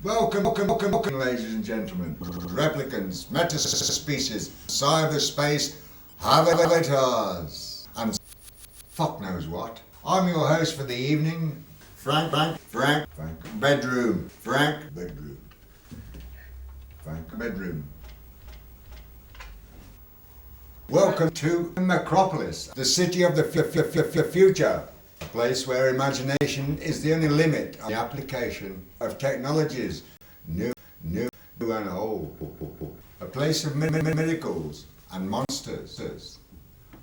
Welcome, ladies and gentlemen. Replicants, metaspecies, cyberspace, avatars, and fuck knows what. I'm your host for the evening, Frank, bedroom, Frank, Welcome to Mekropolis, the city of the future. A place where imagination is the only limit on the application of technologies, new and old. A place of miracles and monsters,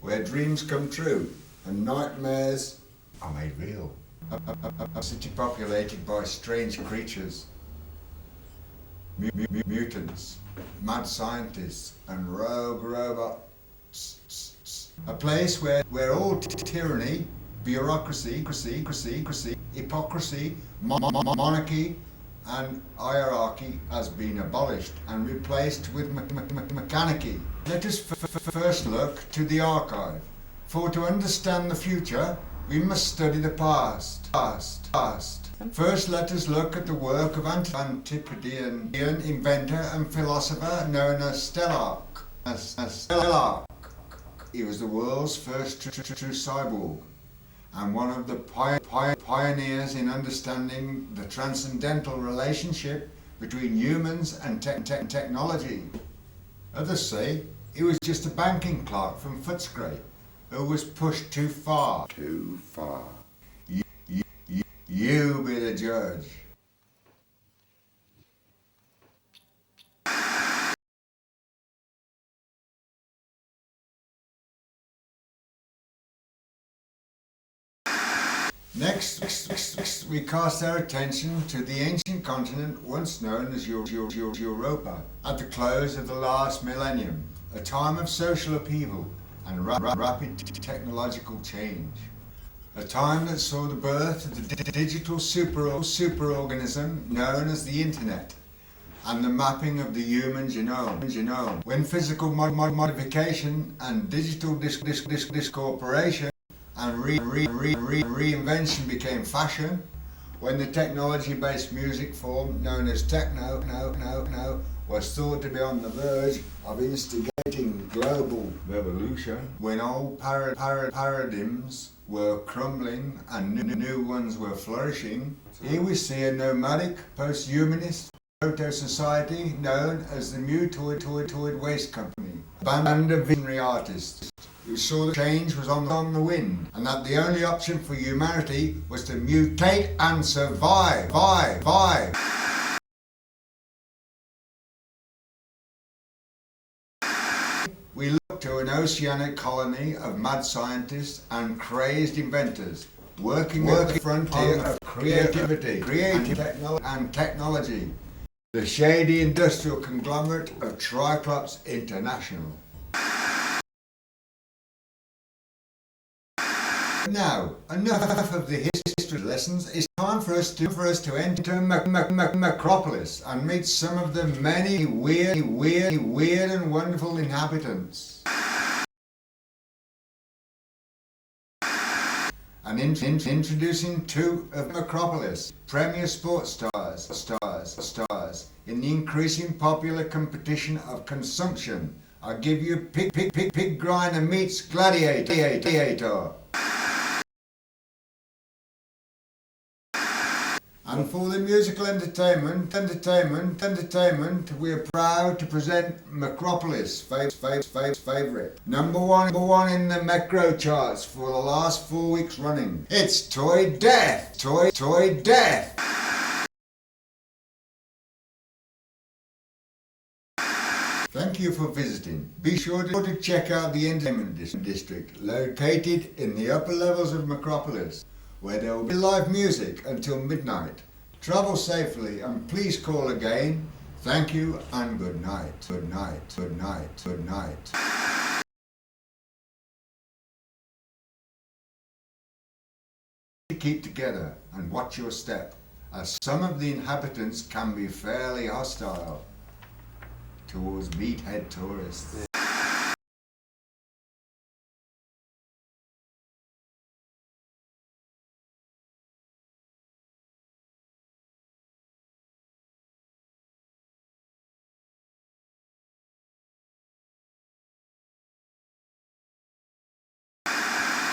where dreams come true and nightmares are made real. A city populated by strange creatures, mutants, mad scientists and rogue robots. A place where all tyranny, bureaucracy, hypocrisy, monarchy and hierarchy has been abolished and replaced with MEKanarky. Let us first look to the archive. For to understand the future, we must study the past. First, let us look at the work of Antipodean inventor and philosopher known as Stellark. He was the world's first true cyborg and one of the pioneers in understanding the transcendental relationship between humans and technology. Others say he was just a banking clerk from Footscray who was pushed too far. You be the judge. Next, we cast our attention to the ancient continent once known as Europa. At the close of the last millennium, a time of social upheaval and rapid technological change. A time that saw the birth of the digital superorganism known as the Internet and the mapping of the human genome. When physical modification and digital discorporation and reinvention became fashion, when the technology-based music form known as techno was thought to be on the verge of instigating global revolution, when old paradigms were crumbling and new ones were flourishing, here we see a nomadic post-humanist proto-society known as the Mutoid Waste Company, a band of visionary artists who saw that change was on the wind and that the only option for humanity was to mutate and survive. We look to an oceanic colony of mad scientists and crazed inventors working at the frontier of creativity and technology. The shady industrial conglomerate of Triclops International. Now, enough of the history lessons. It's time for us to enter Mekropolis and meet some of the many weird and wonderful inhabitants. And introducing two of Mekropolis' premier sports stars in the increasing popular competition of consumption. I give you pig grinder meets gladiator. And for the musical entertainment, we are proud to present Mekropolis' favourite. Number one in the Mekro charts for the last 4 weeks running. It's Toy Death. Thank you for visiting. Be sure to check out the entertainment district located in the upper levels of Mekropolis, where there will be live music until midnight. Travel safely and please call again. Thank you and good night. Keep together and watch your step, as some of the inhabitants can be fairly hostile towards meathead tourists.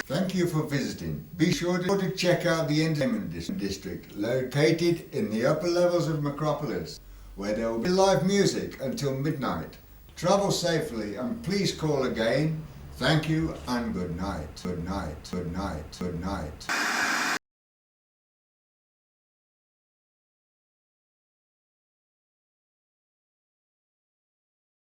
Thank you for visiting. Be sure to check out the entertainment district located in the upper levels of Mekropolis, where there will be live music until midnight. Travel safely and please call again. Thank you and good night. Good night. Good night. Good night.